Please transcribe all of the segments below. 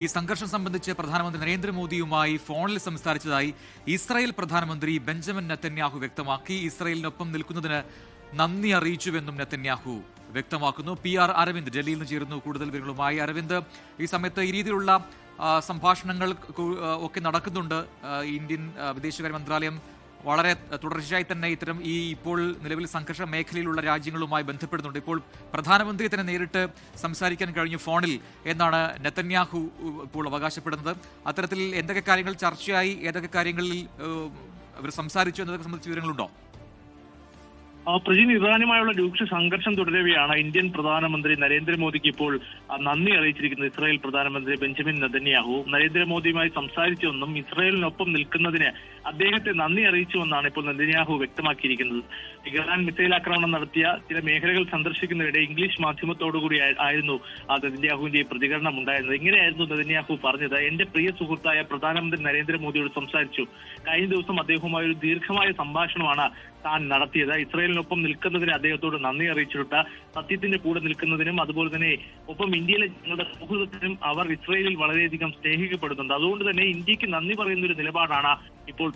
ഈ സംഘർഷം സംബന്ധിച്ച് പ്രധാനമന്ത്രി നരേന്ദ്രമോദിയുമായി ഫോണിൽ സംസാരിച്ചതായി ഇസ്രായേൽ പ്രധാനമന്ത്രി ബെഞ്ചമിൻ നെതന്യാഹു വ്യക്തമാക്കി. ഇസ്രായേലിനൊപ്പം നിൽക്കുന്നതിന് നന്ദി അറിയിച്ചുവെന്നും നെതന്യാഹു വ്യക്തമാക്കുന്നു. PR അരവിന്ദ് ഡൽഹിയിൽ നിന്ന് ചേരുന്നു കൂടുതൽ വിവരങ്ങളുമായി. അരവിന്ദ്, ഈ സമയത്ത് ഈ രീതിയിലുള്ള സംഭാഷണങ്ങൾ ഒക്കെ നടക്കുന്നുണ്ട്. ഇന്ത്യൻ വിദേശകാര്യ മന്ത്രാലയം വളരെ തുടർച്ചയായി തന്നെ ഇത്തരം ഈ ഇപ്പോൾ നിലവിൽ സംഘർഷ മേഖലയിലുള്ള രാജ്യങ്ങളുമായി ബന്ധപ്പെടുന്നുണ്ട്. ഇപ്പോൾ പ്രധാനമന്ത്രി തന്നെ നേരിട്ട് സംസാരിക്കാൻ കഴിഞ്ഞു ഫോണിൽ എന്നാണ് നെതന്യാഹു ഇപ്പോൾ അവകാശപ്പെടുന്നത്. അത്തരത്തിൽ എന്തൊക്കെ കാര്യങ്ങൾ ചർച്ചയായി, ഏതൊക്കെ കാര്യങ്ങളിൽ അവർ സംസാരിച്ചു എന്നതൊക്കെ സംബന്ധിച്ച വിവരങ്ങളുണ്ടോ? പ്രജിൻ, ഇറാനുമായുള്ള രൂക്ഷ സംഘർഷം തുടരവെയാണ് ഇന്ത്യൻ പ്രധാനമന്ത്രി നരേന്ദ്രമോദിക്ക് ഇപ്പോൾ നന്ദി അറിയിച്ചിരിക്കുന്നത് ഇസ്രായേൽ പ്രധാനമന്ത്രി ബെഞ്ചമിൻ നെതന്യാഹു. നരേന്ദ്രമോദിയുമായി സംസാരിച്ചുവെന്നും ഇസ്രായേലിനൊപ്പം നിൽക്കുന്നതിന് അദ്ദേഹത്തെ നന്ദി അറിയിച്ചുവെന്നാണ് ഇപ്പോൾ നെതന്യാഹു വ്യക്തമാക്കിയിരിക്കുന്നത്. ഇറാൻ മിസൈൽ ആക്രമണം നടത്തിയ ചില മേഖലകൾ സന്ദർശിക്കുന്നതിനിടെ ഇംഗ്ലീഷ് മാധ്യമത്തോടുകൂടി ആയിരുന്നു നെതന്യാഹുവിന്റെ പ്രതികരണം ഉണ്ടായിരുന്നത്. ഇങ്ങനെയായിരുന്നു നെതന്യാഹു പറഞ്ഞത്: എന്റെ പ്രിയ സുഹൃത്തായ പ്രധാനമന്ത്രി നരേന്ദ്രമോദിയോട് സംസാരിച്ചു. കഴിഞ്ഞ ദിവസം അദ്ദേഹവുമായി ഒരു ദീർഘമായ സംഭാഷണമാണ് താൻ നടത്തിയത്. ഇസ്രായേലിനൊപ്പം നിൽക്കുന്നതിന് അദ്ദേഹത്തോട് നന്ദി അറിയിച്ചിട്ടുണ്ട്. സത്യത്തിന്റെ കൂടെ നിൽക്കുന്നതിനും അതുപോലെ തന്നെ ഒപ്പം ഇന്ത്യയിലെ ജനങ്ങളുടെ സൗഹൃദത്തിനും അവർ ഇസ്രായേലിൽ വളരെയധികം സ്നേഹിക്കപ്പെടുന്നുണ്ട്. അതുകൊണ്ട് തന്നെ ഇന്ത്യക്ക് നന്ദി പറയുന്ന ഒരു നിലപാടാണ് ഇപ്പോൾ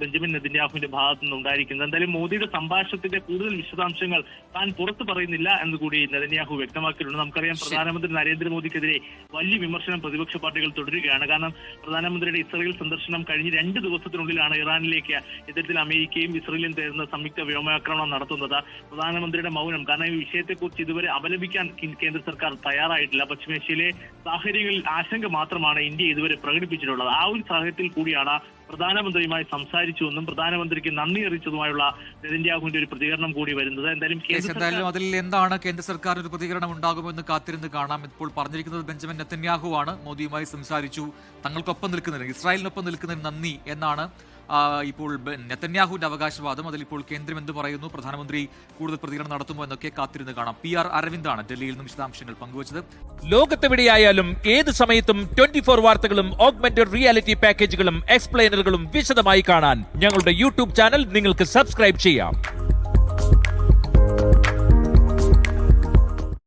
ബെഞ്ചമിൻ നെതന്യാഹുവിന്റെ ഭാഗത്തു നിന്ന് ഉണ്ടായിരിക്കുന്നത്. എന്തായാലും മോദിയുടെ സംഭാഷണത്തിന്റെ കൂടുതൽ വിശദാംശങ്ങൾ താൻ പുറത്തു പറയുന്നില്ല എന്നുകൂടി നെതന്യാഹു വ്യക്തമാക്കിയിട്ടുണ്ട്. നമുക്കറിയാം, പ്രധാനമന്ത്രി നരേന്ദ്രമോദിക്കെതിരെ വലിയ വിമർശനം പ്രതിപക്ഷ പാർട്ടികൾ തുടരുകയാണ്. കാരണം പ്രധാനമന്ത്രിയുടെ ഇസ്രായേൽ സന്ദർശനം കഴിഞ്ഞ് 2 ദിവസത്തിനുള്ളിലാണ് ഇറാനിലേക്ക് ഇത്തരത്തിൽ അമേരിക്കയും ഇസ്രായേലും ചേർന്ന് സംയുക്ത വ്യോമാക്രമണം നടത്തുന്നത്. പ്രധാനമന്ത്രിയുടെ മൗനം, കാരണം ഈ വിഷയത്തെക്കുറിച്ച് ഇതുവരെ അപലപിക്കാൻ കേന്ദ്ര സർക്കാർ തയ്യാറായിട്ടില്ല. പശ്ചിമേഷ്യയിലെ സാഹചര്യങ്ങളിൽ ആശങ്ക മാത്രമാണ് ഇന്ത്യ ഇതുവരെ പ്രകടിപ്പിച്ചിട്ടുള്ളത്. ആ ഒരു സാഹചര്യത്തിൽ കൂടിയാണ് പ്രധാനമന്ത്രിയുമായി സംസാരിച്ചുവെന്നും പ്രധാനമന്ത്രിക്ക് നന്ദി അറിയിച്ചതുമായുള്ള നെതന്യാഹുവിന്റെ ഒരു പ്രതികരണം കൂടി വരുന്നത്. എന്തായാലും അതിൽ എന്താണ് കേന്ദ്ര സർക്കാർ ഒരു പ്രതികരണം ഉണ്ടാകുമെന്ന് കാത്തിരുന്ന് കാണാം. ഇപ്പോൾ പറഞ്ഞിരിക്കുന്നത് ബെഞ്ചമിൻ നെതന്യാഹു ആണ്. മോദിയുമായി സംസാരിച്ചു, തങ്ങൾക്കൊപ്പം നിൽക്കുന്നതിന്, ഇസ്രായേലിനൊപ്പം നിൽക്കുന്നതിന് നന്ദി എന്നാണ് ഇപ്പോൾ നെതന്യാഹുവിന്റെ അവകാശവാദം. അതിലിപ്പോൾ കേന്ദ്രം എന്ത് പറയുന്നു, പ്രധാനമന്ത്രി കൂടുതൽ പ്രതികരണം നടത്തുമോ എന്നൊക്കെ കാത്തിരുന്ന് കാണാം. PR അരവിന്ദാണ് ഡൽഹിയിൽ നിന്നും വിശദാംശങ്ങൾ പങ്കുവച്ചത്. ലോകത്തെവിടെയായാലും ഏത് സമയത്തും 24 വാർത്തകളും ഓഗ്മെന്റഡ് റിയാലിറ്റി പാക്കേജുകളും എക്സ്പ്ലെയിനറുകളും വിശദമായി കാണാൻ ഞങ്ങളുടെ YouTube ചാനൽ നിങ്ങൾക്ക് സബ്സ്ക്രൈബ് ചെയ്യാം.